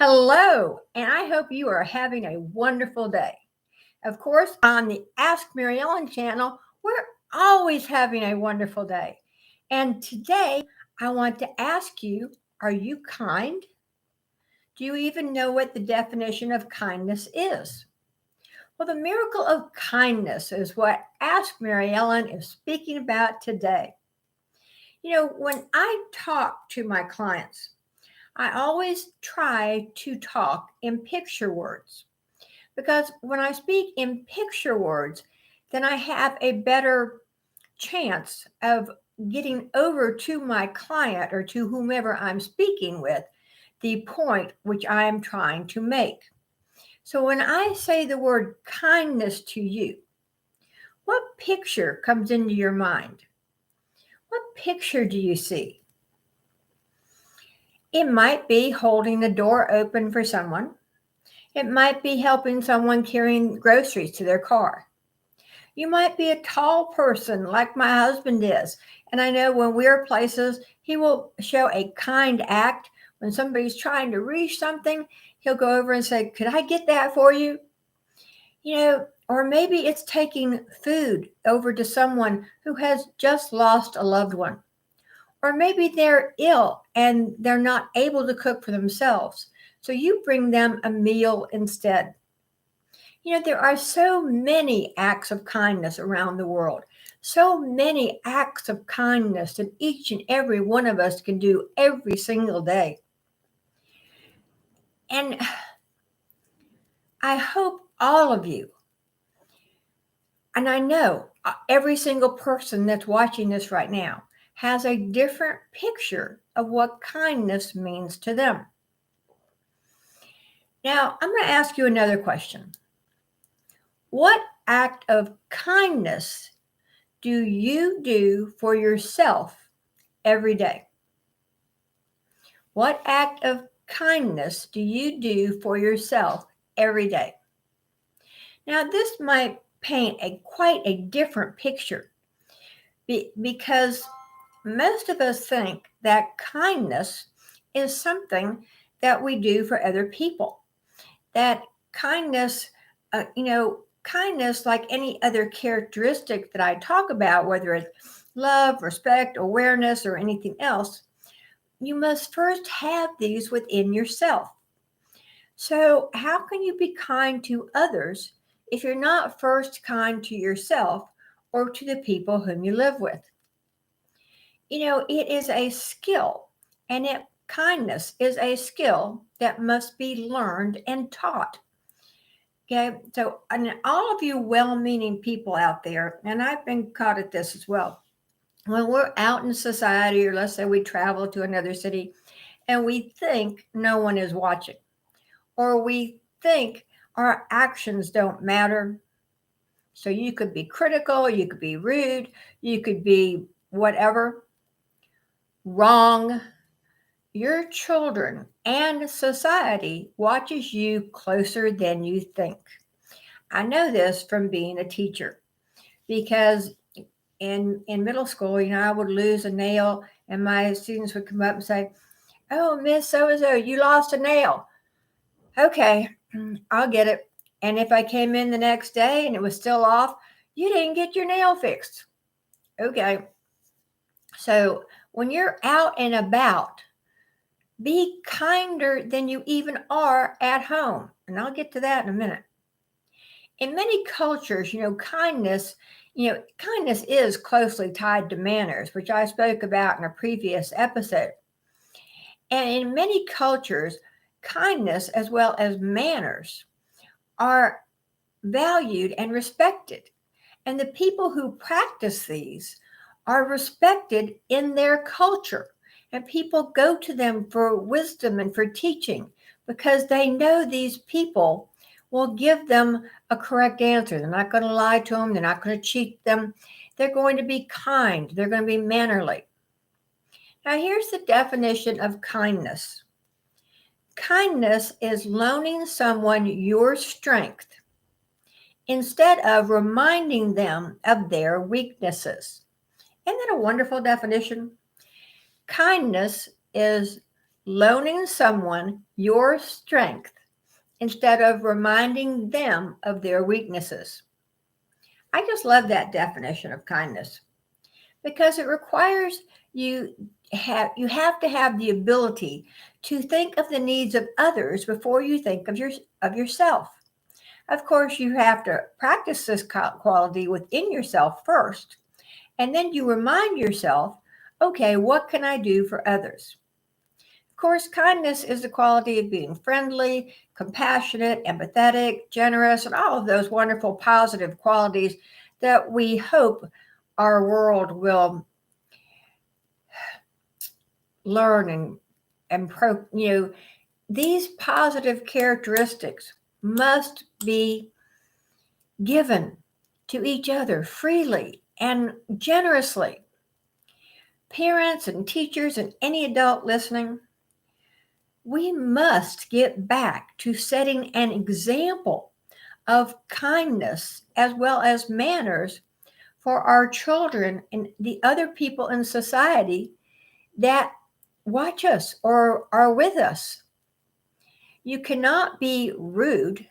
Hello, and I hope you are having a wonderful day. Of course, on the Ask Mary Ellen channel, we're always having a wonderful day. And today, I want to ask you, are you kind? Do you even know what the definition of kindness is? Well, the miracle of kindness is what Ask Mary Ellen is speaking about today. When I talk to my clients, I always try to talk in picture words because when I speak in picture words, then I have a better chance of getting over to my client or to whomever I'm speaking with the point which I am trying to make. So when I say the word kindness to you, what picture comes into your mind? What picture do you see? It might be holding the door open for someone. It might be helping someone carrying groceries to their car. You might be a tall person like my husband is. And I know when we're places, he will show a kind act. When somebody's trying to reach something, he'll go over and say, "Could I get that for you?" Or maybe it's taking food over to someone who has just lost a loved one. Or maybe they're ill and they're not able to cook for themselves. So you bring them a meal instead. There are so many acts of kindness around the world, so many acts of kindness that each and every one of us can do every single day. And I hope all of you, and I know every single person that's watching this right now, has a different picture of what kindness means to them. Now, I'm going to ask you another question. What act of kindness do you do for yourself every day? What act of kindness do you do for yourself every day? Now, this might paint quite a different picture because most of us think that kindness is something that we do for other people. That kindness, kindness, like any other characteristic that I talk about, whether it's love, respect, awareness, or anything else, you must first have these within yourself. So, how can you be kind to others if you're not first kind to yourself or to the people whom you live with? It is a skill, and kindness is a skill that must be learned and taught. Okay, so and all of you well-meaning people out there, and I've been caught at this as well. When we're out in society, or let's say we travel to another city, and we think no one is watching, or we think our actions don't matter. So you could be critical, you could be rude, you could be whatever. Wrong. Your children and society watches you closer than you think. I know this from being a teacher because in middle school, I would lose a nail and my students would come up and say, "Oh, Miss So-and-so, you lost a nail." Okay, I'll get it. And if I came in the next day and it was still off, "You didn't get your nail fixed." Okay. So when you're out and about, be kinder than you even are at home. And I'll get to that in a minute. In many cultures, kindness is closely tied to manners, which I spoke about in a previous episode. And in many cultures, kindness as well as manners are valued and respected. And the people who practice these are respected in their culture. And people go to them for wisdom and for teaching because they know these people will give them a correct answer. They're not going to lie to them. They're not going to cheat them. They're going to be kind. They're going to be mannerly. Now, here's the definition of kindness. Kindness is loaning someone your strength instead of reminding them of their weaknesses. Isn't that a wonderful definition? Kindness is loaning someone your strength instead of reminding them of their weaknesses. I just love that definition of kindness because it requires you have to have the ability to think of the needs of others before you think of yourself. Of course, you have to practice this quality within yourself first, and then you remind yourself, okay, what can I do for others? Of course, kindness is the quality of being friendly, compassionate, empathetic, generous, and all of those wonderful positive qualities that we hope our world will learn and these positive characteristics must be given to each other freely and generously. Parents and teachers and any adult listening, we must get back to setting an example of kindness as well as manners for our children and the other people in society that watch us or are with us. You cannot be rude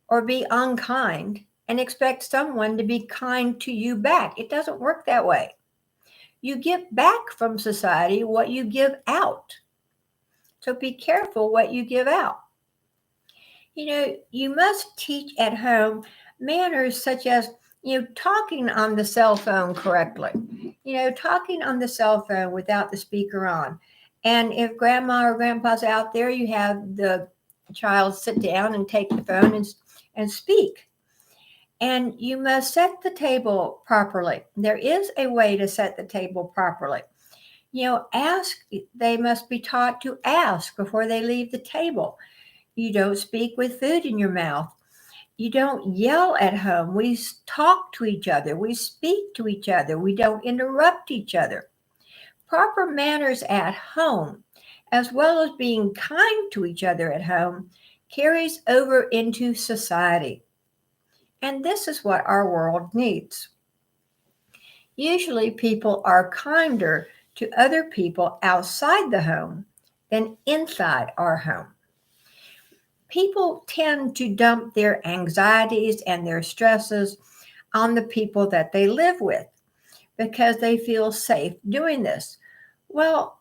or be unkind and expect someone to be kind to you back. It doesn't work that way. You get back from society what you give out. So be careful what you give out. You must teach at home manners such as, talking on the cell phone correctly, talking on the cell phone without the speaker on. And if grandma or grandpa's out there, you have the child sit down and take the phone and speak. And you must set the table properly. There is a way to set the table properly. They must be taught to ask before they leave the table. You don't speak with food in your mouth. You don't yell at home. We talk to each other. We speak to each other. We don't interrupt each other. Proper manners at home, as well as being kind to each other at home, carries over into society. And this is what our world needs. Usually people are kinder to other people outside the home than inside our home. People tend to dump their anxieties and their stresses on the people that they live with because they feel safe doing this. Well,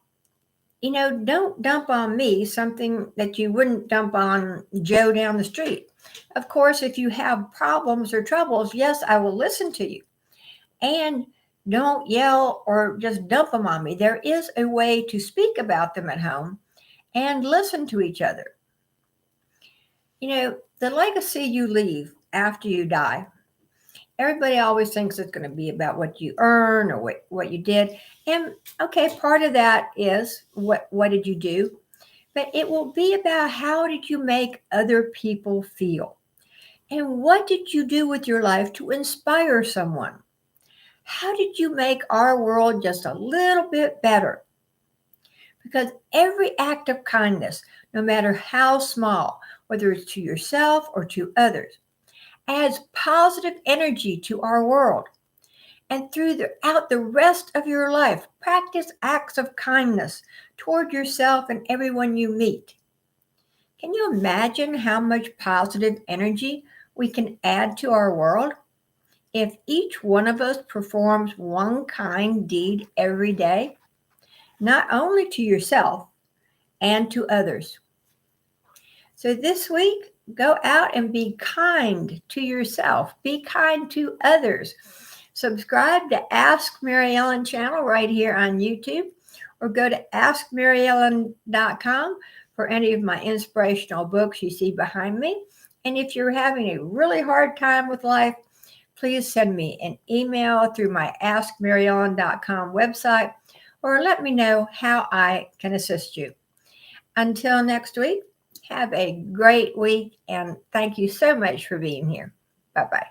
don't dump on me something that you wouldn't dump on Joe down the street. Of course, if you have problems or troubles, yes, I will listen to you. And don't yell or just dump them on me. There is a way to speak about them at home and listen to each other. The legacy you leave after you die, everybody always thinks it's going to be about what you earn or what you did. And okay, part of that is what did you do? But it will be about how did you make other people feel? And what did you do with your life to inspire someone? How did you make our world just a little bit better? Because every act of kindness, no matter how small, whether it's to yourself or to others, adds positive energy to our world. And throughout the rest of your life, practice acts of kindness toward yourself and everyone you meet. Can you imagine how much positive energy we can add to our world if each one of us performs one kind deed every day, not only to yourself and to others? So this week, go out and be kind to yourself. Be kind to others. Subscribe to Ask Mary Ellen channel right here on YouTube, or go to askmaryellen.com for any of my inspirational books you see behind me. And if you're having a really hard time with life, please send me an email through my askmaryellen.com website, or let me know how I can assist you. Until next week, have a great week, and thank you so much for being here. Bye-bye.